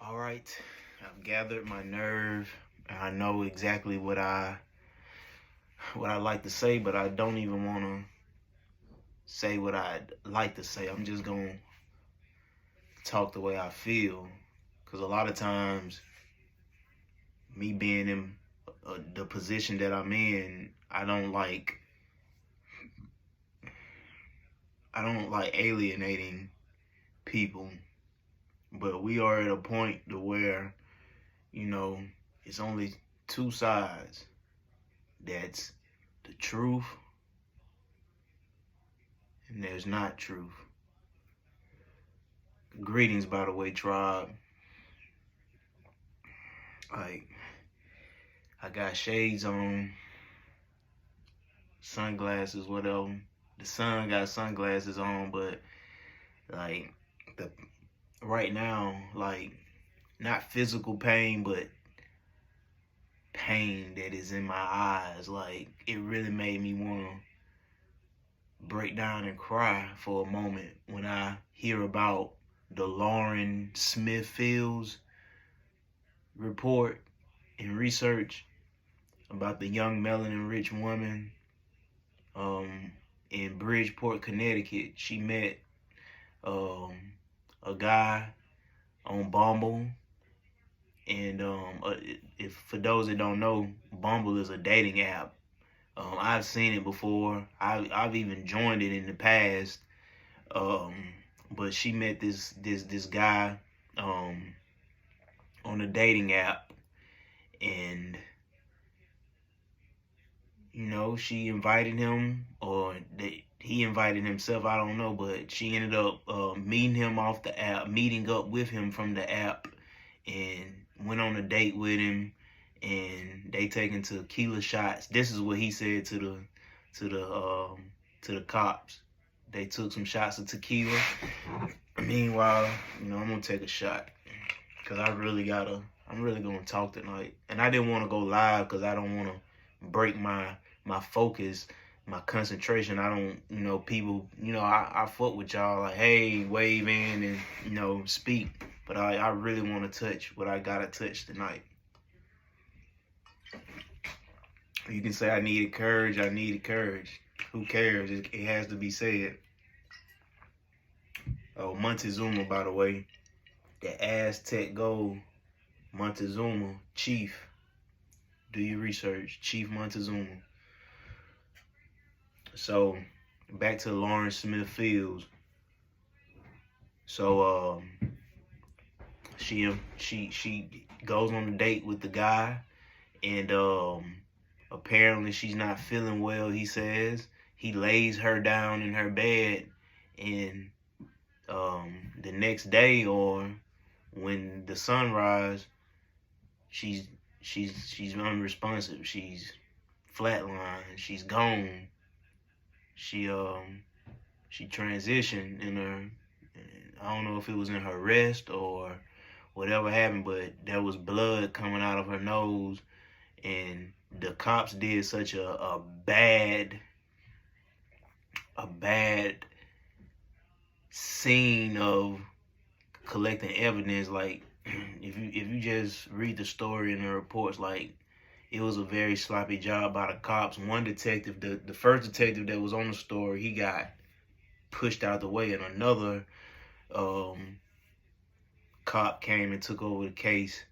All right, I've gathered my nerve, and I know exactly what I like to say, but I don't even want to say what I'd like to say. I'm just gonna talk the way I feel, because a lot of times, me being in the position that I'm in, I don't like alienating people, but we are at a point to where you know it's only two sides. That's the truth and there's not truth. Greetings, by the way, tribe. Like, I got shades on, sunglasses, whatever. The sun got sunglasses on, but like the right now, like not physical pain, but pain that is in my eyes. Like it really made me want to break down and cry for a moment when I hear about the Lauren Smith Fields report and research about the young melanin rich woman um, in Bridgeport, Connecticut. She met um, a guy on Bumble, and if for those that don't know, Bumble is a dating app. I've seen it before. I've even joined it in the past. Um, but she met this guy um, on a dating app, and she invited him, or he invited himself. I don't know, but she ended up meeting him off the app, meeting up with him from the app, and went on a date with him, and they taking tequila shots. This is what he said to the to the cops. They took some shots of tequila. Meanwhile, I'm gonna take a shot because I'm really gonna talk tonight, and I didn't want to go live because I don't want to break my focus, my concentration. I don't, people, I fuck with y'all like, hey, wave in and, speak. But I really want to touch what I got to touch tonight. You can say I needed courage. I needed courage. Who cares? It has to be said. Oh, Montezuma, by the way. The Aztec Gold. Montezuma, Chief. Do your research. Chief Montezuma. So, back to Lauren Smith Fields. So, she goes on a date with the guy, and apparently she's not feeling well. He says he lays her down in her bed, and the next day, or when the sunrise, she's unresponsive. She's flatlined. She's gone. She transitioned in her. I don't know if it was in her rest or whatever happened, but there was blood coming out of her nose, and the cops did such a bad scene of collecting evidence. Like if you just read the story in the reports, like it was a very sloppy job by the cops. One detective, the first detective that was on the story, he got pushed out the way, and another cop came and took over the case.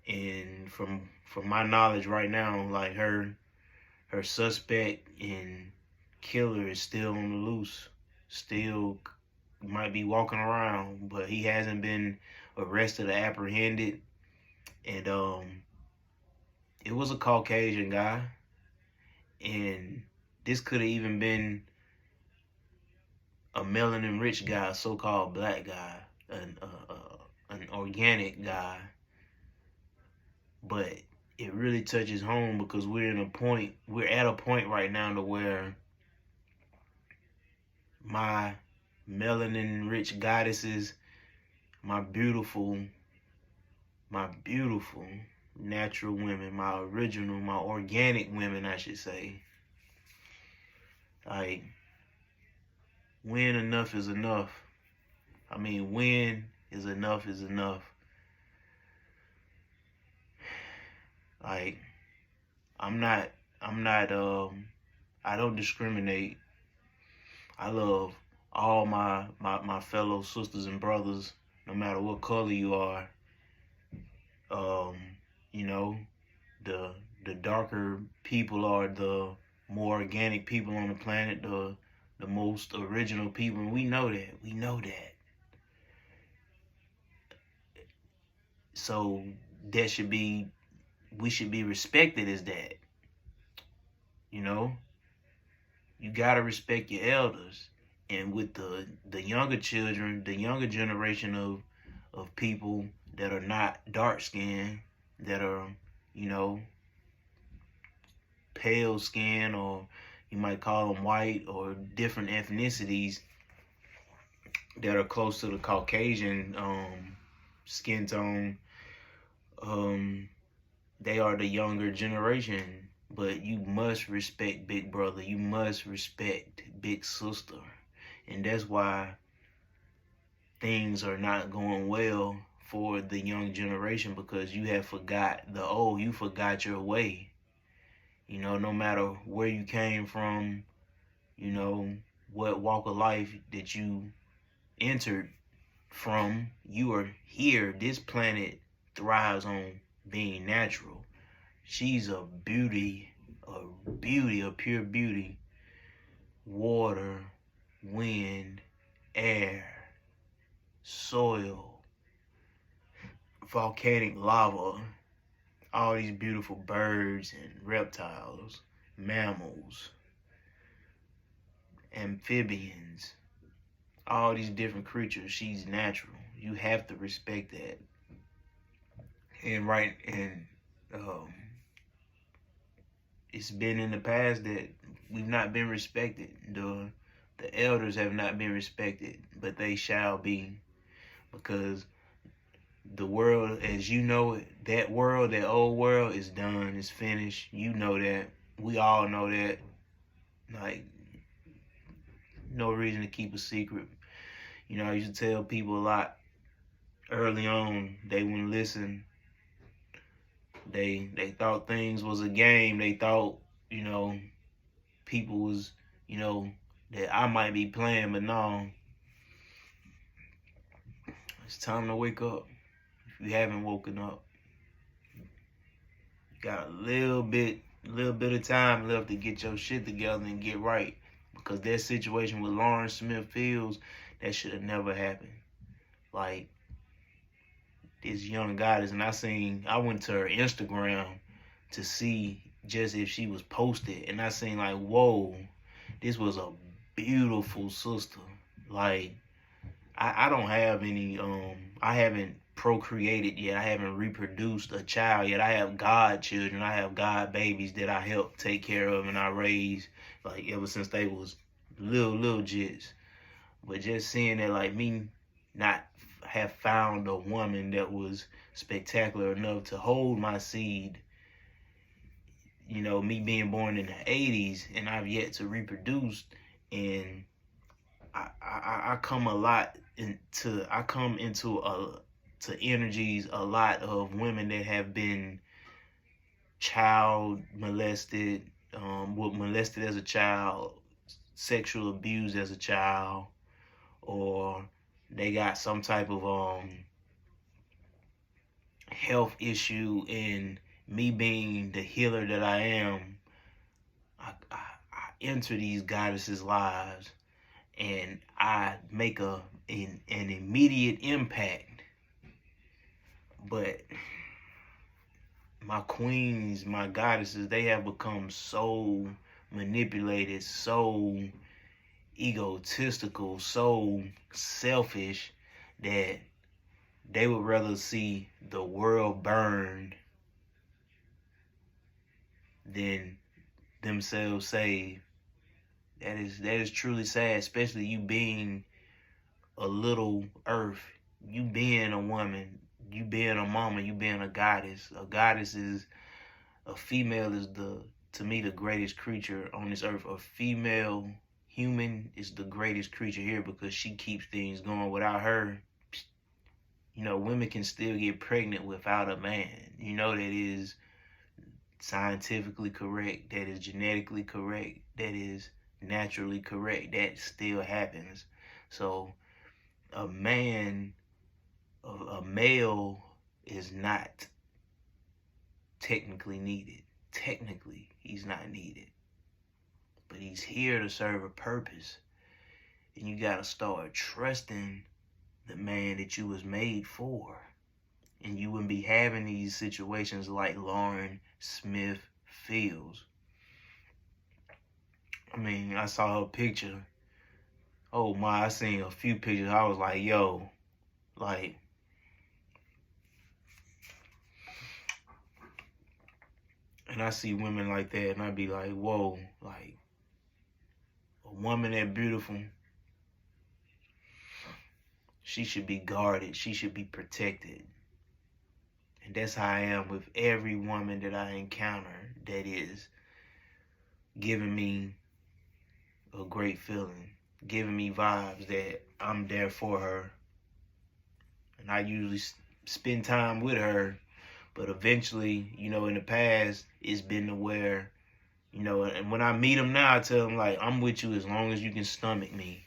And from my knowledge right now, like her suspect and killer is still on the loose, still might be walking around, but he hasn't been arrested or apprehended. And it was a Caucasian guy, and this could have even been a melanin rich guy, so-called black guy, an organic guy. But it really touches home because we're at a point right now to where my melanin rich goddesses, my beautiful natural women, my original, my organic women, I should say, like, when enough is enough. I mean, when is enough is enough. Like, I'm not, I'm not, I don't discriminate. I love all my fellow sisters and brothers, no matter what color you are. Um, you know, the the darker people are the more organic people on the planet, the most original people, and we know that. We know that. So that should be we should be respected as that. You know, you gotta respect your elders. And with the younger children, the younger generation of people that are not dark skinned, that are, you know, pale skin, or you might call them white, or different ethnicities that are close to the Caucasian skin tone, um, they are the younger generation. But you must respect big brother. You must respect big sister. And that's why things are not going well for the young generation, because you have forgot you forgot your way. You know, no matter where you came from, you know, what walk of life that you entered from, you are here. This planet thrives on being natural. She's a beauty, a pure beauty. Water, wind, air, soil, volcanic lava, all these beautiful birds and reptiles, mammals, amphibians, all these different creatures. She's natural. You have to respect that. And um, it's been in the past that we've not been respected. The elders have not been respected, but they shall be, because the world as you know it, that old world is done, is finished. You know that. We all know that. Like, no reason to keep a secret. You know, I used to tell people a lot early on, they wouldn't listen. They thought things was a game. They thought, you know, people was, you know, that I might be playing, but no. It's time to wake up. If you haven't woken up, you got a little bit of time left to get your shit together and get right. Because that situation with Lauren Smith Fields, that should have never happened. Like, this young goddess, and I went to her Instagram to see just if she was posted, and I seen like, whoa, this was a beautiful sister. Like, I don't have any, I haven't procreated yet. I haven't reproduced a child yet. I have God children. I have God babies that I help take care of and I raise, like, ever since they was little jits. But just seeing that, like, me not have found a woman that was spectacular enough to hold my seed, you know, me being born in the 80s and I've yet to reproduce, and I come into to energies a lot of women that have been child molested, were molested as a child, sexual abuse as a child, or they got some type of health issue. And me being the healer that I am, I enter these goddesses' lives and I make an immediate impact. But my queens, my goddesses, they have become so manipulated, so egotistical, so selfish, that they would rather see the world burn than themselves saved. That is truly sad, especially you being a little earth, you being a woman, you being a mama, you being a goddess. A female is to me, the greatest creature on this earth. A female human is the greatest creature here, because she keeps things going. Without her, you know, women can still get pregnant without a man. You know, that is scientifically correct, that is genetically correct, that is naturally correct. That still happens. So a man, a male is not technically needed. Technically, he's not needed. But he's here to serve a purpose. And you gotta start trusting the man that you was made for. And you wouldn't be having these situations like Lauren Smith Fields. I mean, I saw her picture. Oh my, I seen a few pictures. I was like, yo, like, and I see women like that, and I be like, whoa, like, a woman that beautiful, she should be guarded. She should be protected. And that's how I am with every woman that I encounter that is giving me a great feeling, giving me vibes that I'm there for her. And I usually spend time with her, but eventually, you know, in the past, it's been to where, you know, and when I meet them now, I tell them, like, I'm with you as long as you can stomach me.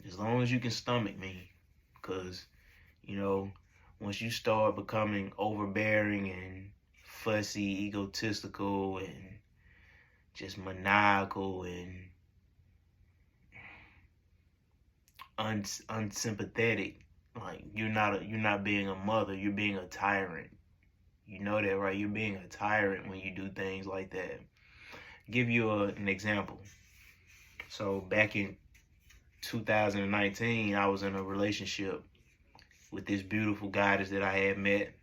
As long as you can stomach me. Because, you know, once you start becoming overbearing and fussy, egotistical, and just maniacal and unsympathetic, like, you're not being a mother, you're being a tyrant. You know that, right? You're being a tyrant when you do things like that. Give you an example. So back in 2019, I was in a relationship with this beautiful goddess that I had met.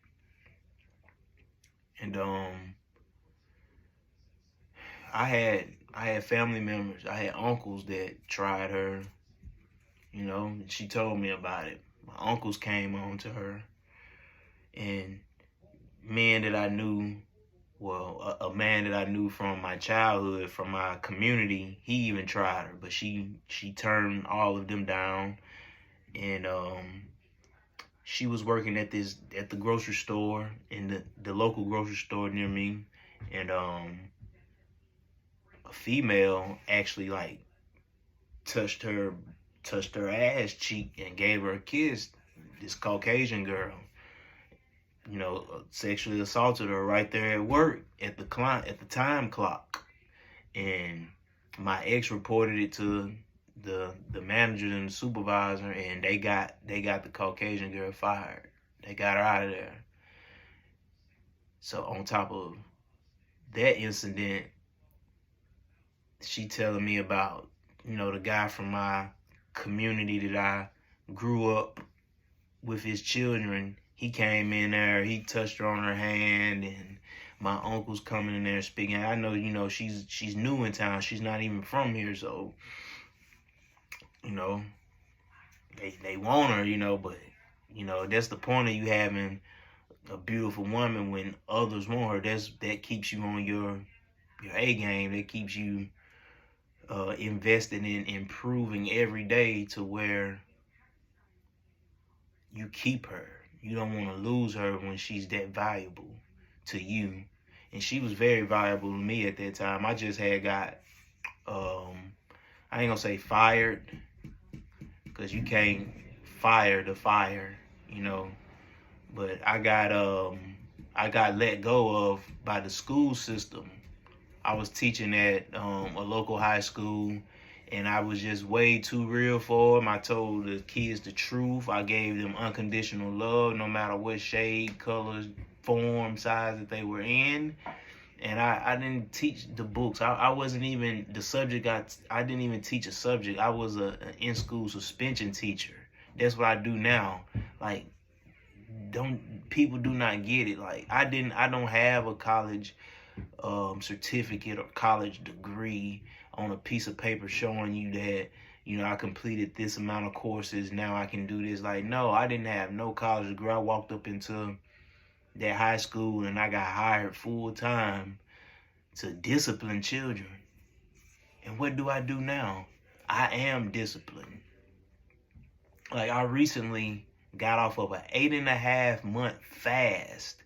And I had family members, I had uncles that tried her, you know, and she told me about it. My uncles came on to her, and men that I knew, well, a man that I knew from my childhood, from my community, he even tried her, but she turned all of them down. And she was working at the grocery store, in the local grocery store near me, and a female actually, like, touched her ass cheek and gave her a kiss. This Caucasian girl, you know, sexually assaulted her right there at work at the time clock. And my ex reported it to the manager and the supervisor, and they got the Caucasian girl fired. They got her out of there. So on top of that incident, she telling me about, you know, the guy from my community that I grew up with, his children. He came in there, he touched her on her hand, and my uncle's coming in there speaking. I know, you know, she's new in town. She's not even from here, so, you know, they want her, you know, but, you know, that's the point of you having a beautiful woman when others want her. That keeps you on your A game. That keeps you invested in improving every day to where you keep her. You don't want to lose her when she's that valuable to you. And she was very valuable to me at that time. I just had got, I ain't gonna say fired, because you can't fire the fire, you know. But I got let go of by the school system. I was teaching at a local high school, and I was just way too real for them. I told the kids the truth. I gave them unconditional love, no matter what shade, color, form, size that they were in. And I didn't teach the books. I wasn't even the subject. I didn't even teach a subject. I was an in-school suspension teacher. That's what I do now. Like, people do not get it. Like, I don't have a college certificate or college degree on a piece of paper showing you that, you know, I completed this amount of courses, now I can do this. Like, no, I didn't have no college degree. I walked up into that high school and I got hired full time to discipline children. And what do I do now? I am disciplined. Like, I recently got off of an 8.5 month fast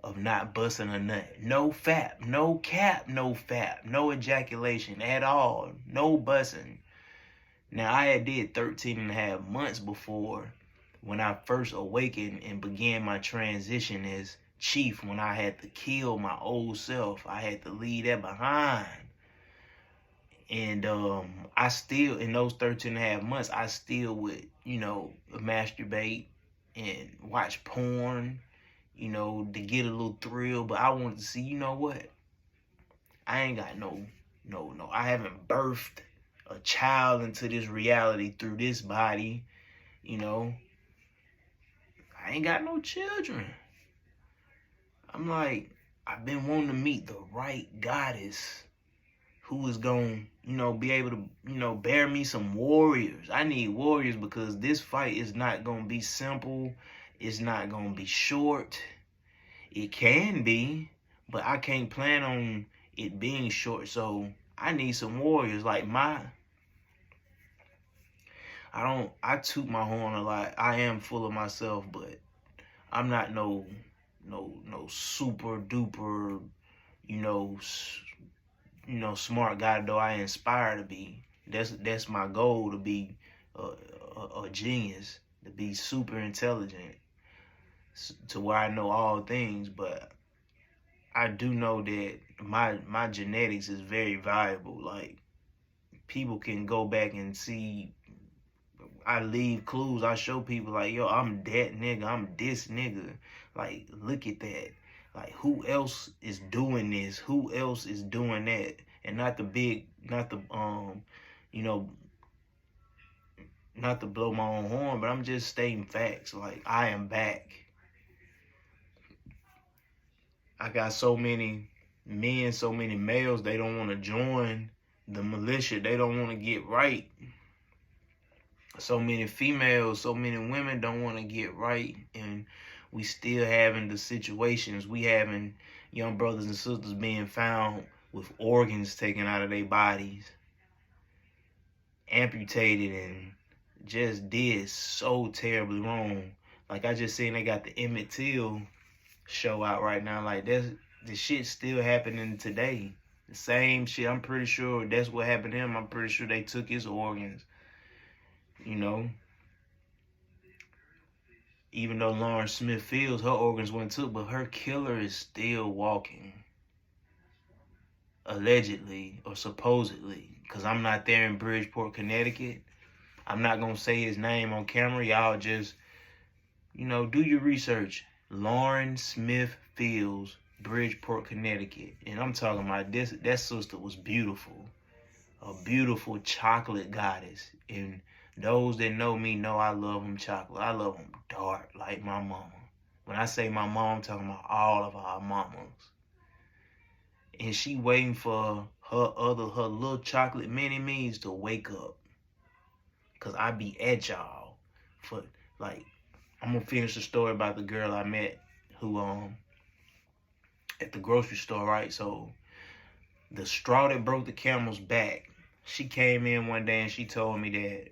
of not busting a nut. No fap, no cap, no fap, no ejaculation at all, no busting. Now, I had did 13 and a half months before when I first awakened and began my transition as chief, when I had to kill my old self. I had to leave that behind. And I still, in those 13 and a half months, I still would, masturbate and watch porn, to get a little thrill. But I wanted to see, you know what? I ain't got no. I haven't birthed a child into this reality through this body, I ain't got no children. I'm like, I've been wanting to meet the right goddess who is going to, be able to, bear me some warriors. I need warriors because this fight is not going to be simple. It's not going to be short. It can be, but I can't plan on it being short. So I need some warriors. Like I toot my horn a lot. I am full of myself, but I'm not no super duper, smart guy, though I inspire to be. That's my goal, to be a genius, to be super intelligent, to where I know all things. But I do know that my genetics is very valuable. Like, people can go back and see. I leave clues. I show people, like, yo, I'm that nigga. I'm this nigga. Like, look at that. Like, who else is doing this? Who else is doing that? And not to blow my own horn, but I'm just stating facts. Like, I am back. I got so many men, so many males, they don't want to join the militia. They don't want to get right. So many females, so many women don't want to get right, and we still having the situations. We having young brothers and sisters being found with organs taken out of their bodies, amputated, and just did so terribly wrong. Like, I just seen they got the Emmett Till show out right now. Like, the shit still happening today. The same shit. I'm pretty sure that's what happened to him. I'm pretty sure they took his organs. Even though Lauren Smith Fields, her organs weren't took, but her killer is still walking. Allegedly or supposedly. Because I'm not there in Bridgeport, Connecticut. I'm not going to say his name on camera. Y'all just, do your research. Lauren Smith Fields, Bridgeport, Connecticut. And I'm talking about this. That sister was beautiful. A beautiful chocolate goddess. And those that know me know I love them chocolate. I love them dark, like my mama. When I say my mom, I'm talking about all of our mamas. And she waiting for her little chocolate mini-me's to wake up. Because I be at y'all. I'm going to finish the story about the girl I met who, at the grocery store, right? So, the straw that broke the camel's back, she came in one day and she told me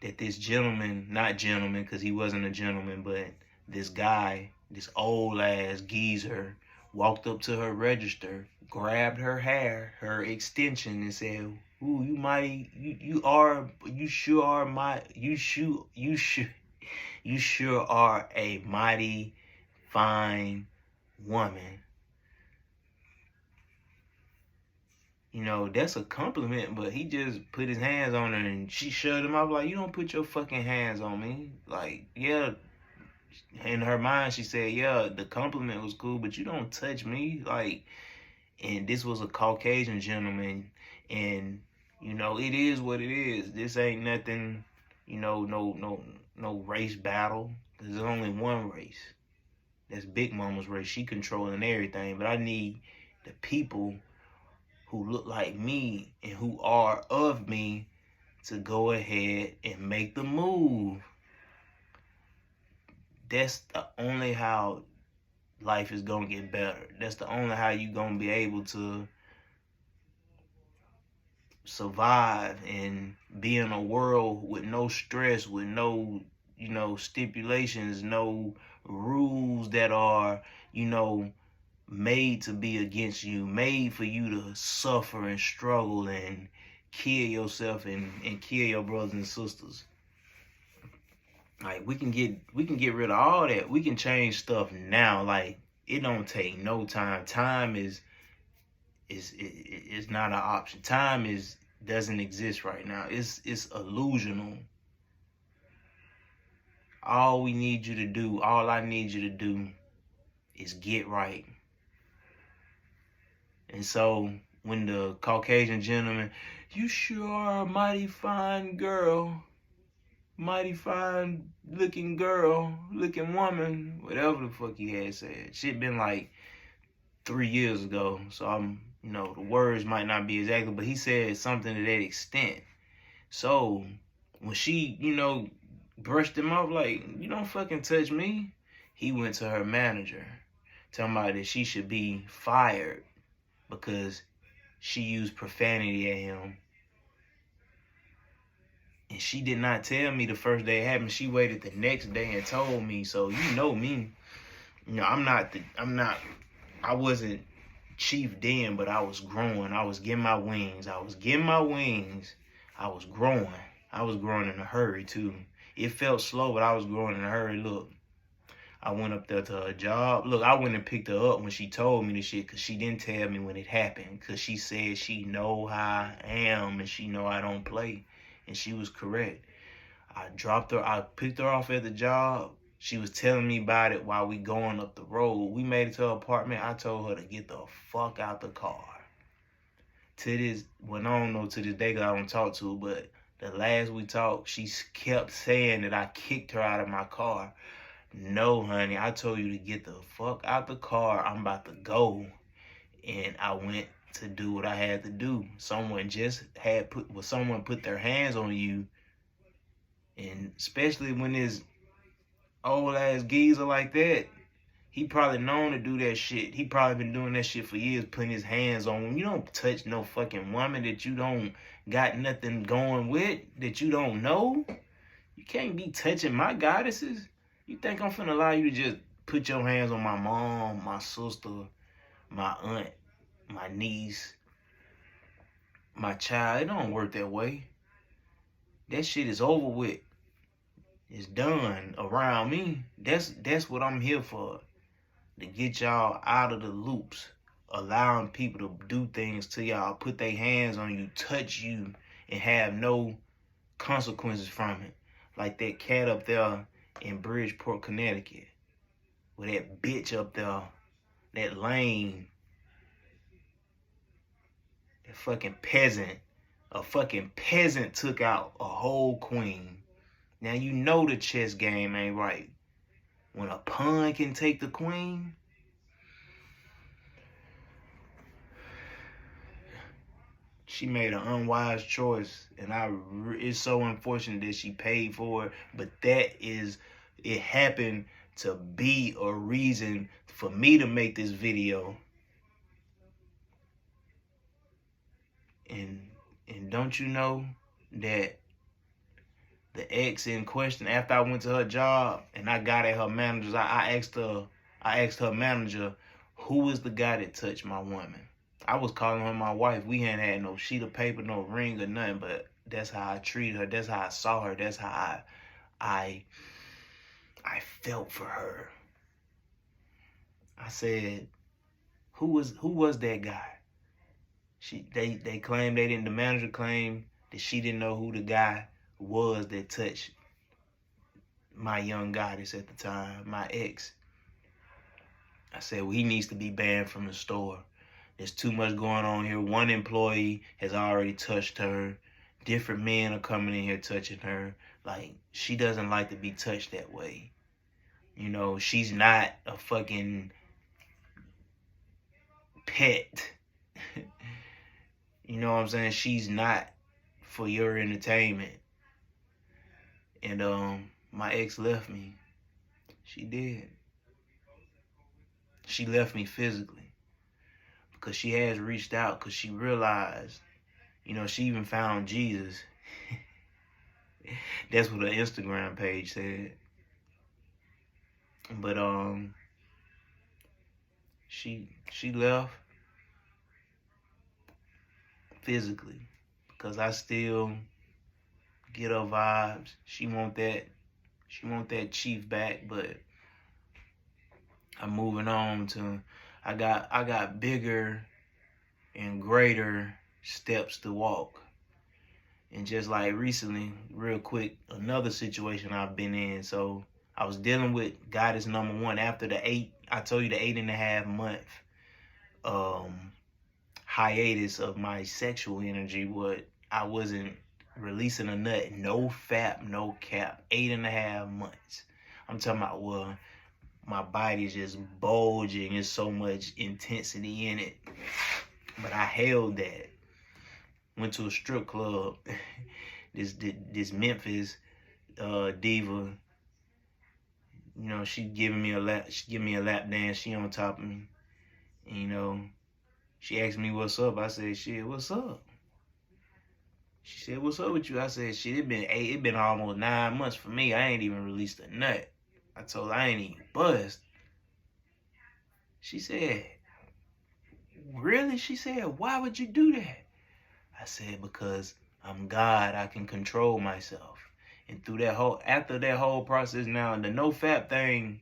that this gentleman, not gentleman because he wasn't a gentleman, but this guy, this old ass geezer, walked up to her register, grabbed her hair, her extension, and said, "Ooh, you sure are a mighty fine woman." That's a compliment, but he just put his hands on her and she shut him off. Like, you don't put your fucking hands on me. Like, yeah, in her mind, she said, yeah, the compliment was cool, but you don't touch me. Like, and this was a Caucasian gentleman, and, it is what it is. This ain't nothing, no race battle. There's only one race. That's Big Mama's race. She controlling everything, but I need the people who look like me and who are of me to go ahead and make the move. That's the only how life is going to get better. That's the only how you're going to be able to survive and be in a world with no stress, with no, stipulations, no rules that are, made to be against you, made for you to suffer and struggle and kill yourself and kill your brothers and sisters. Like we can get rid of all that. We can change stuff now. Like it don't take no time. Time is not an option. Time doesn't exist right now. It's illusional. All we need you to do, all I need you to do is get right. And so when the Caucasian gentleman, you sure are a mighty fine girl, mighty fine looking girl, looking woman, whatever the fuck he had said. Shit been like 3 years ago, so the words might not be exactly, but he said something to that extent. So when she, brushed him off like, you don't fucking touch me, he went to her manager, telling her that she should be fired because she used profanity at him. And she did not tell me the first day it happened. She waited the next day and told me. So you know me. I wasn't chief then, but I was growing. I was getting my wings. I was growing. I was growing in a hurry too. It felt slow, but I was growing in a hurry. Look, I went up there to her job. Look, I went and picked her up when she told me this shit because she didn't tell me when it happened because she said she know how I am and she know I don't play. And she was correct. I picked her off at the job. She was telling me about it while we going up the road. We made it to her apartment. I told her to get the fuck out the car. To this day, because I don't talk to her, but the last we talked, she kept saying that I kicked her out of my car. No, honey, I told you to get the fuck out the car. I'm about to go. And I went to do what I had to do. Someone put their hands on you, and especially when this old ass geezer like that, he probably known to do that shit. He probably been doing that shit for years, putting his hands on when you don't touch no fucking woman that you don't got nothing going with, that you don't know. You can't be touching my goddesses. You think I'm finna allow you to just put your hands on my mom, my sister, my aunt, my niece, my child? It don't work that way. That shit is over with. It's done around me. That's what I'm here for. To get y'all out of the loops. Allowing people to do things to y'all, put their hands on you, touch you, and have no consequences from it. Like that cat up there in Bridgeport, Connecticut. With that bitch up there, that lame, that fucking peasant. A fucking peasant took out a whole queen. Now you know the chess game ain't right. When a pawn can take the queen, she made an unwise choice, and it's so unfortunate that she paid for it. But it happened to be a reason for me to make this video. And don't you know that the ex in question, after I went to her job and I got at her manager, I asked her manager, who was the guy that touched my woman? I was calling her my wife. We hadn't had no sheet of paper, no ring or nothing, but that's how I treated her. That's how I saw her. That's how I felt for her. I said, who was that guy? They claimed the manager claimed that she didn't know who the guy was that touched my young goddess at the time, my ex. I said, well, he needs to be banned from the store. There's too much going on here. One employee has already touched her. Different men are coming in here touching her. Like, she doesn't like to be touched that way. She's not a fucking pet. You know what I'm saying? She's not for your entertainment. And my ex left me. She did. She left me physically. Because she has reached out, because she realized, she even found Jesus. That's what her Instagram page said. But she left physically because I still get her vibes. She want that chief back, but I'm moving on to I got bigger and greater steps to walk. And just like recently, real quick, another situation I've been in. So I was dealing with goddess number one after I told you the 8.5 month hiatus of my sexual energy. What I wasn't releasing a nut, no fap, no cap, 8.5 months. I'm talking about, well, my body's just bulging. There's so much intensity in it. But I held that. Went to a strip club. This Memphis diva, you know, she give me a lap dance. She on top of me. And, you know, she asked me what's up. I said, shit, what's up? She said, what's up with you? I said, shit, it been almost 9 months for me. I ain't even released a nut. I told her I ain't even buzzed. She said, really? She said, why would you do that? I said, because I'm God. I can control myself. And after that whole process now, the no fap thing,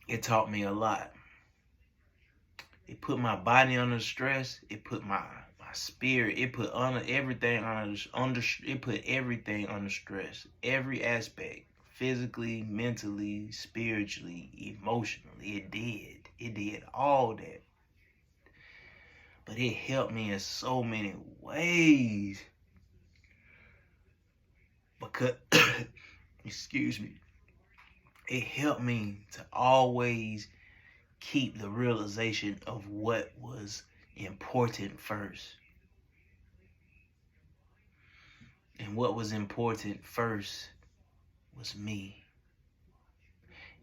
it taught me a lot. It put my body under stress. It put my spirit. It put everything under stress. Every aspect, physically, mentally, spiritually, emotionally. It did all that. But it helped me in so many ways. Because, excuse me, it helped me to always keep the realization of what was important first. And what was important first was me.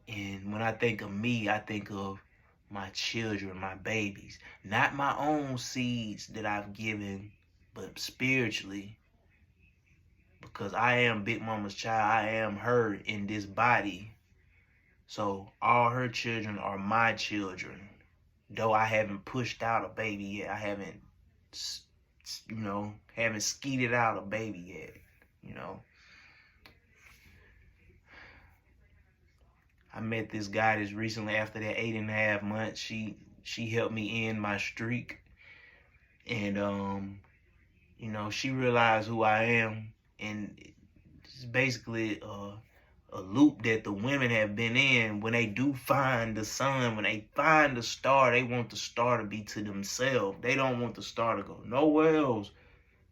And when I think of me, I think of my children, my babies. Not my own seeds that I've given, but spiritually. Because I am Big Mama's child. I am her in this body. So all her children are my children. Though I haven't pushed out a baby yet. I haven't, haven't skeeted out a baby yet. I met this goddess recently after that 8.5 months. She helped me end my streak. And, she realized who I am. And it's basically a loop that the women have been in. When they do find the sun, when they find the star, they want the star to be to themselves. They don't want the star to go nowhere else.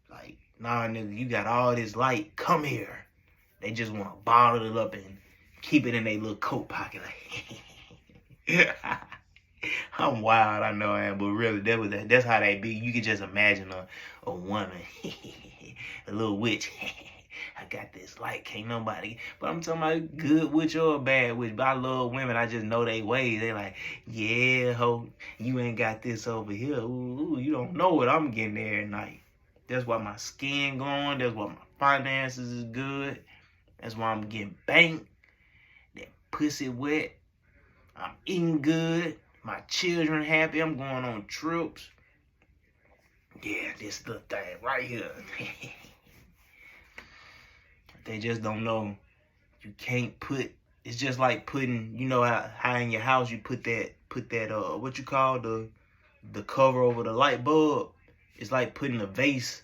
Like, nah, nigga, you got all this light. Come here. They just want to bottle it up and keep it in their little coat pocket. Like, I'm wild, I know I am, but really, that's how they be. You can just imagine a woman, a little witch. I got this light, can't nobody. But I'm talking about good witch or a bad witch. But I love women. I just know they ways. They like, yeah, ho, you ain't got this over here. Ooh, you don't know what I'm getting there at night. That's why my skin going. That's why my finances is good. That's why I'm getting banked. That pussy wet. I'm eating good. My children happy. I'm going on trips. Yeah, this little thing right here. They just don't know. You can't put. It's just like putting. You know how in your house you put that what you call the cover over the light bulb. It's like putting a vase.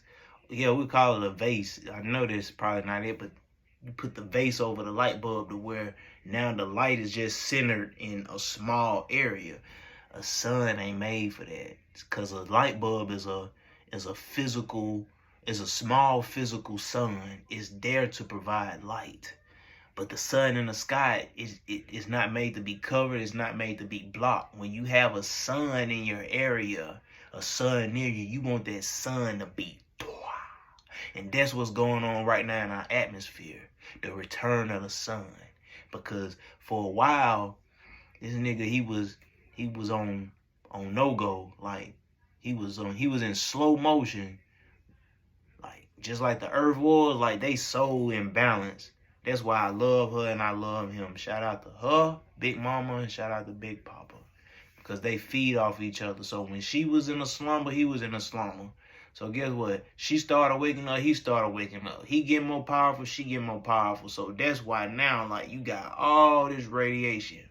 Yeah, we call it a vase. I know that's probably not it, but you put the vase over the light bulb to where now the light is just centered in a small area. A sun ain't made for that, because a light bulb is a small physical sun. It's there to provide light. But the sun in the sky is not made to be covered. It's not made to be blocked. When you have a sun in your area, a sun near you, you want that sun to be. And that's what's going on right now in our atmosphere. The return of the sun. Because for a while, this nigga, he was on no-go. Like, he was in slow motion. Like, just like the earth was, like they so imbalanced. That's why I love her and I love him. Shout out to her, Big Mama, and shout out to Big Papa. Because they feed off each other. So when she was in a slumber, he was in a slumber. So guess what? She started waking up, he started waking up. He get more powerful, she get more powerful. So that's why now, like, you got all this radiation.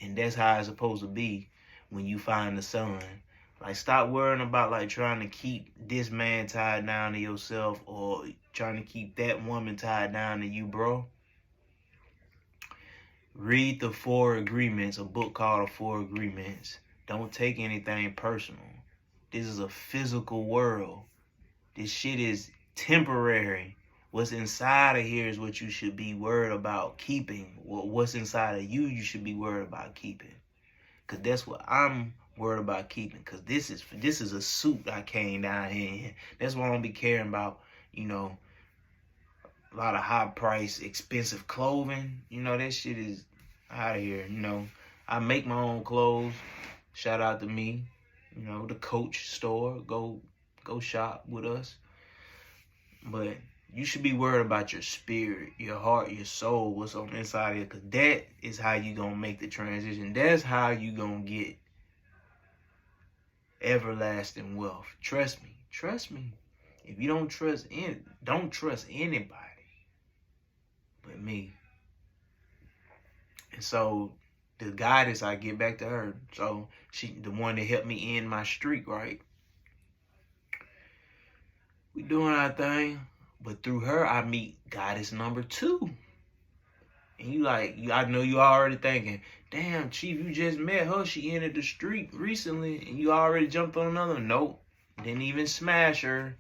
And that's how it's supposed to be when you find the sun. Like, stop worrying about, like, trying to keep this man tied down to yourself or trying to keep that woman tied down to you, bro. Read the 4 Agreements, a book called The 4 Agreements. Don't take anything personal. This is a physical world. This shit is temporary. What's inside of here is what you should be worried about keeping. What's inside of you, you should be worried about keeping. Because that's what I'm worried about keeping. Because this is a suit I came down here in. That's what I don't be caring about, you know, a lot of high price, expensive clothing. You know, that shit is out of here. You know, I make my own clothes. Shout out to me. You know, the Coach store. Go shop with us. But you should be worried about your spirit, your heart, your soul, what's on the inside of it. Because that is how you going to make the transition. That's how you going to get everlasting wealth. Trust me. Trust me. If you don't trust anybody but me. And so the goddess, I get back to her. So she, the one that helped me end my streak, right? We doing our thing. But through her, I meet goddess number 2. And you like, I know you already thinking, damn, Chief, you just met her. She entered the streak recently, and you already jumped on another. Nope. Didn't even smash her.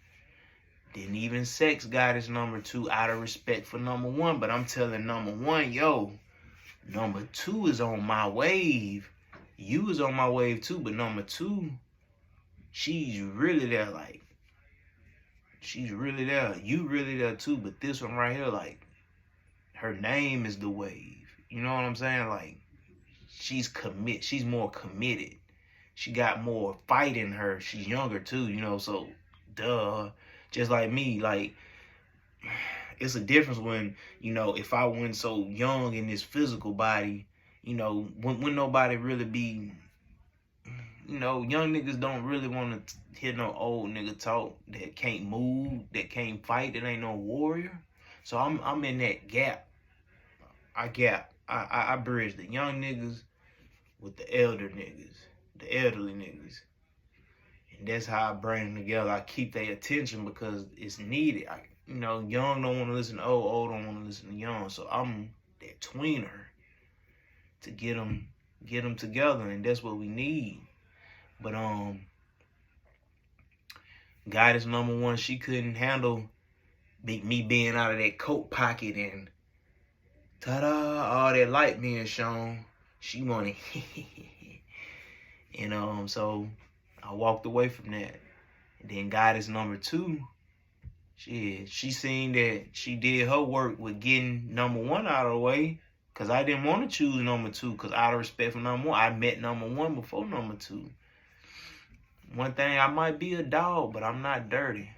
Didn't even sex goddess number 2 out of respect for number 1. But I'm telling number 1, yo, number 2 is on my wave. You is on my wave too, but number 2, she's really there, like, she's really there. You really there too, but this one right here, like, her name is the wave. You know what I'm saying? Like, she's more committed. She got more fight in her. She's younger too, you know, so duh. Just like me, like, it's a difference when, you know, if I went so young in this physical body, you know, when nobody really be, you know, young niggas don't really want to hear no old nigga talk that can't move, that can't fight, that ain't no warrior. So I'm in that gap. I bridge the young niggas with the elder niggas, the elderly niggas. And that's how I bring them together. I keep their attention because it's needed. You know, young don't want to listen to old don't want to listen to young. So I'm that tweener to get them together, and that's what we need. But goddess number 1, she couldn't handle me being out of that coat pocket and ta-da, all that light being shown. She wanted, and so I walked away from that. And then goddess number 2, she seen that she did her work with getting number 1 out of the way. Because I didn't want to choose number 2. Because out of respect for number 1, I met number 1 before number 2. One thing, I might be a dog, but I'm not dirty.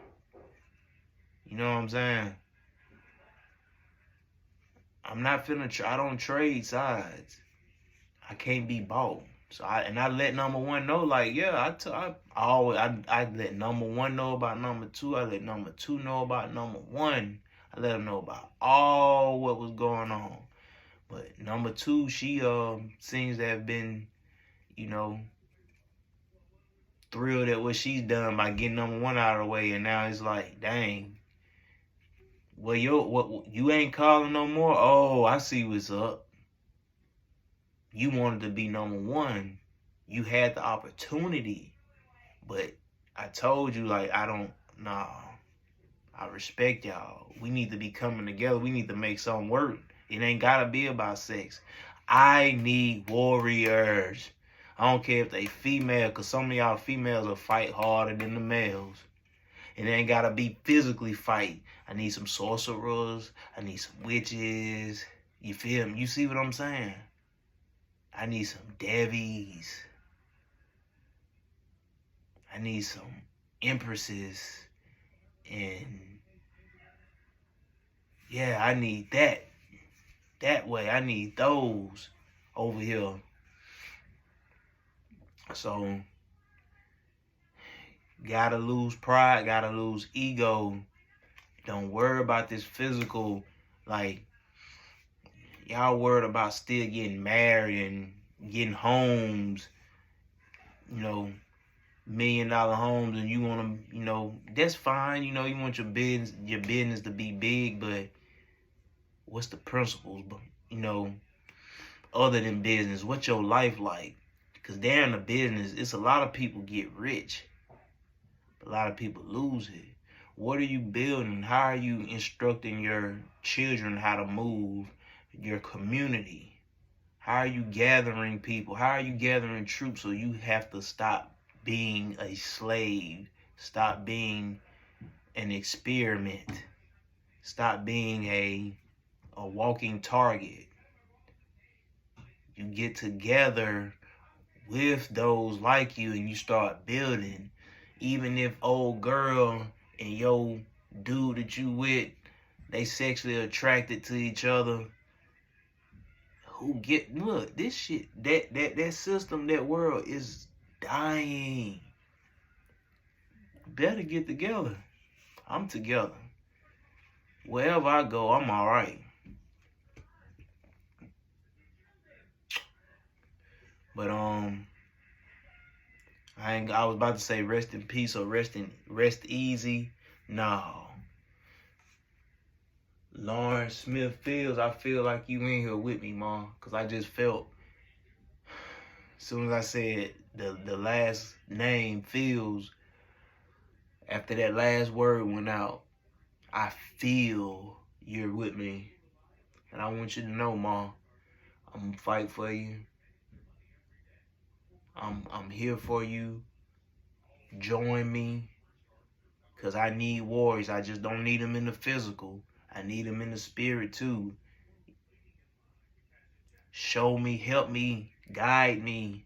You know what I'm saying? I'm not finna, I don't trade sides. I can't be bought. So I let number 1 know, like, yeah, I let number 1 know about number 2. I let number 2 know about number 1. I let them know about all what was going on. But number 2, she seems to have been, you know, thrilled at what she's done by getting number 1 out of the way, and now it's like, dang. Well, you ain't calling no more? Oh, I see what's up. You wanted to be number 1. You had the opportunity. But I told you, like, I respect y'all. We need to be coming together. We need to make something work. It ain't gotta be about sex. I need warriors. I don't care if they female, because some of y'all females will fight harder than the males. It ain't gotta be physically fight. I need some sorcerers. I need some witches. You feel me? You see what I'm saying? I need some devies. I need some empresses, and yeah, I need that way. I need those over here. So gotta lose pride, gotta lose ego. Don't worry about this physical, like y'all worried about still getting married and getting homes, you know, $1 million homes, and you want to, that's fine. You want your business to be big, but what's the principles? But other than business, what's your life like? Because there in the business, it's a lot of people get rich, but a lot of people lose it. What are you building? How are you instructing your children how to move? Your community? How are you gathering people? How are you gathering troops? So you have to stop being a slave. Stop being an experiment. Stop being a walking target. You get together with those like you and you start building. Even if old girl and yo dude that you with, they sexually attracted to each other, look, this shit, that system, that world is dying. Better get together. I'm together. Wherever I go, I'm all right. But I was about to say rest in peace or rest easy. No. Lawrence Smith Fields, I feel like you in here with me, Mom. Cause I just felt, as soon as I said the last name Fields, after that last word went out, I feel you're with me. And I want you to know, Mom, I'm gonna fight for you. I'm here for you. Join me. Cause I need warriors. I just don't need them in the physical. I need them in the spirit too. Show me, help me, guide me.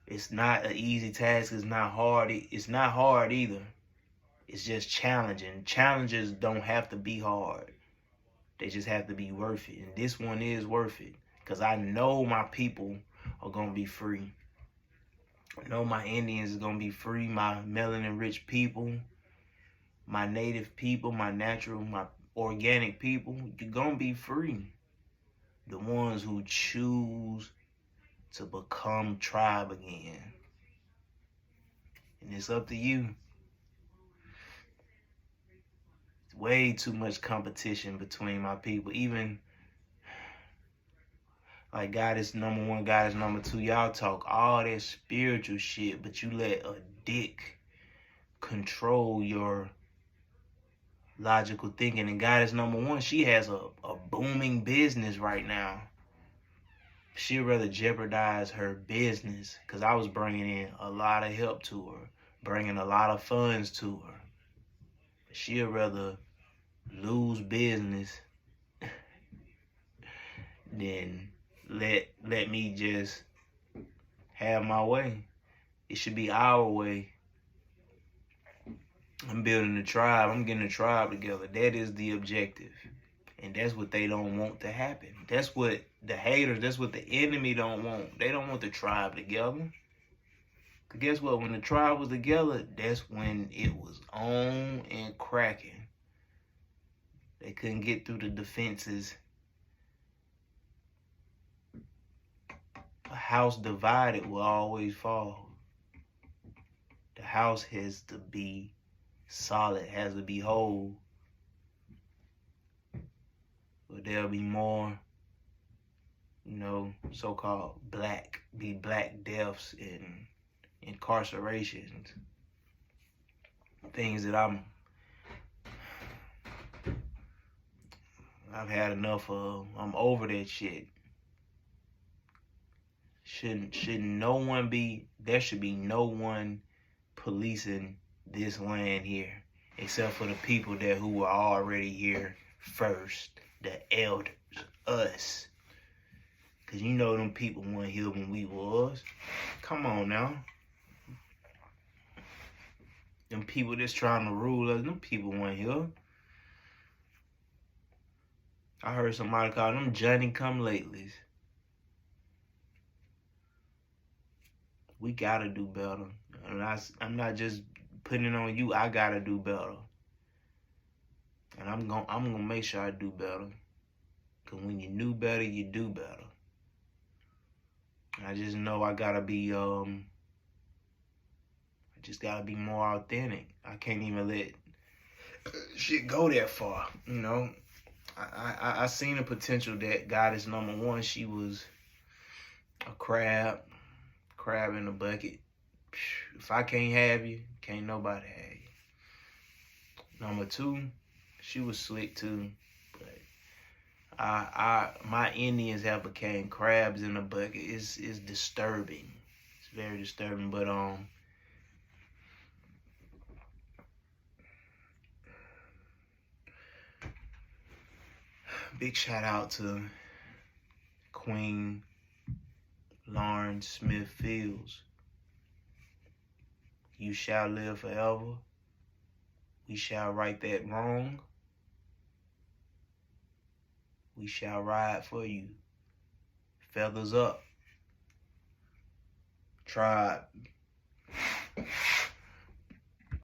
It's not an easy task. It's not hard. It's not hard either. It's just challenging. Challenges don't have to be hard. They just have to be worth it. And this one is worth it. Because I know my people are going to be free. I know my Indians is going to be free. My melanin-rich people. My native people. My natural, my organic people. You're going to be free. The ones who choose to become tribe again. And it's up to you. It's way too much competition between my people. Even like God is number one, God is number two. Y'all talk all that spiritual shit, but you let a dick control your logical thinking. And God is number one. She has a booming business right now. She'd rather jeopardize her business because I was bringing in a lot of help to her, bringing a lot of funds to her. She'd rather lose business than let me just have my way. It should be our way. I'm building a tribe. I'm getting a tribe together. That is the objective. And that's what they don't want to happen. That's what the haters, that's what the enemy don't want. They don't want the tribe together. Because guess what? When the tribe was together, that's when it was on and cracking. They couldn't get through the defenses. A house divided will always fall. The house has to be solid, has to be whole. But there'll be more, so-called black deaths and incarcerations. Things that I've had enough of. I'm over that shit. There should be no one policing this land here except for the people who were already here first, the elders, us. Cause them people weren't here when we was. Come on now. Them people that's trying to rule us, them people weren't here. I heard somebody call them Johnny come latelys. We gotta do better. And I'm not just putting it on you. I gotta do better. And I'm gonna make sure I do better. Cause when you knew better, you do better. And I just know I gotta be just gotta be more authentic. I can't even let shit go that far, you know. I seen the potential that Goddess number one, she was a crab in a bucket. If I can't have you, can't nobody have you. Number two, she was slick too. But my Indians have became crabs in a bucket. It's disturbing. It's very disturbing. But big shout out to Queen Lauren Smith Fields. You shall live forever. We shall right that wrong. We shall ride for you. Feathers up. Tribe.